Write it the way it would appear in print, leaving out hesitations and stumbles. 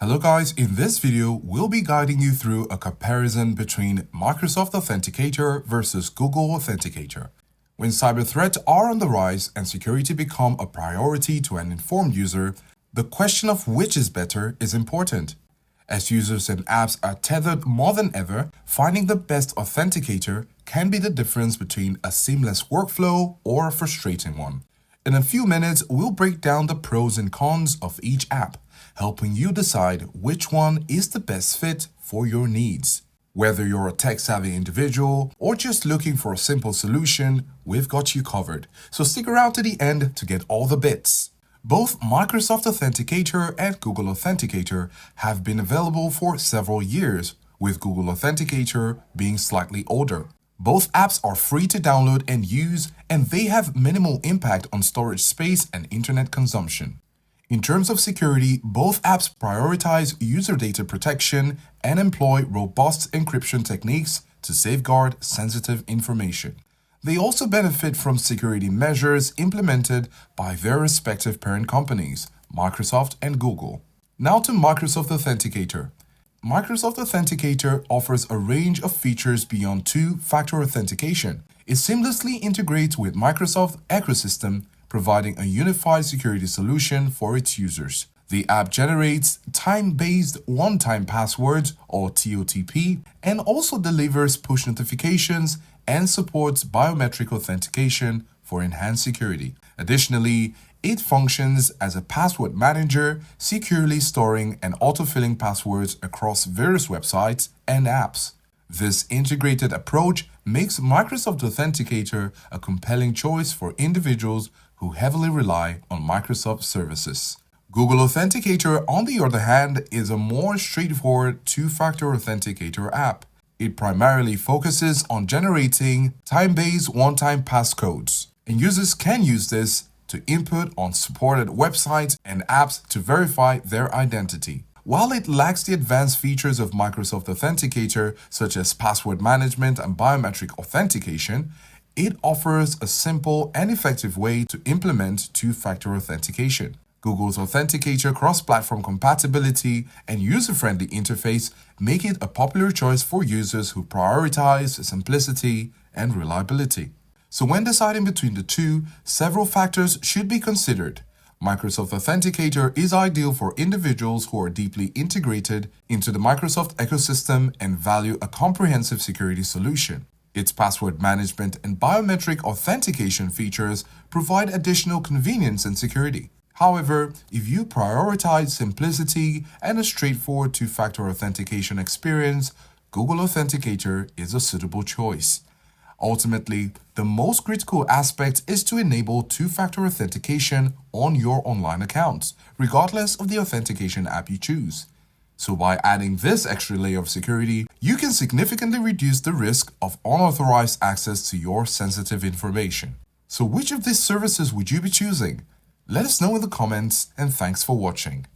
Hello guys, in this video, we'll be guiding you through a comparison between Microsoft Authenticator versus Google Authenticator. When cyber threats are on the rise and security become a priority to an informed user, the question of which is better is important. As users and apps are tethered more than ever, finding the best authenticator can be the difference between a seamless workflow or a frustrating one. In a few minutes, we'll break down the pros and cons of each app, helping you decide which one is the best fit for your needs. Whether you're a tech-savvy individual or just looking for a simple solution, we've got you covered. So stick around to the end to get all the bits. Both Microsoft Authenticator and Google Authenticator have been available for several years, with Google Authenticator being slightly older. Both apps are free to download and use, and they have minimal impact on storage space and internet consumption. In terms of security, both apps prioritize user data protection and employ robust encryption techniques to safeguard sensitive information. They also benefit from security measures implemented by their respective parent companies, Microsoft and Google. Now to Microsoft Authenticator. Microsoft Authenticator offers a range of features beyond two-factor authentication. It seamlessly integrates with Microsoft ecosystem, providing a unified security solution for its users. The app generates time-based one-time passwords or TOTP and also delivers push notifications and supports biometric authentication for enhanced security. Additionally, it functions as a password manager, securely storing and autofilling passwords across various websites and apps. This integrated approach makes Microsoft Authenticator a compelling choice for individuals who heavily rely on Microsoft services. Google Authenticator, on the other hand, is a more straightforward two-factor authenticator app. It primarily focuses on generating time-based one-time passcodes, and users can use this to input on supported websites and apps to verify their identity. While it lacks the advanced features of Microsoft Authenticator, such as password management and biometric authentication, it offers a simple and effective way to implement two-factor authentication. Google's Authenticator cross-platform compatibility and user-friendly interface make it a popular choice for users who prioritize simplicity and reliability. So when deciding between the two, several factors should be considered. Microsoft Authenticator is ideal for individuals who are deeply integrated into the Microsoft ecosystem and value a comprehensive security solution. Its password management and biometric authentication features provide additional convenience and security. However, if you prioritize simplicity and a straightforward two-factor authentication experience, Google Authenticator is a suitable choice. Ultimately, the most critical aspect is to enable two-factor authentication on your online accounts, regardless of the authentication app you choose. So by adding this extra layer of security, you can significantly reduce the risk of unauthorized access to your sensitive information. So which of these services would you be choosing? Let us know in the comments, and thanks for watching.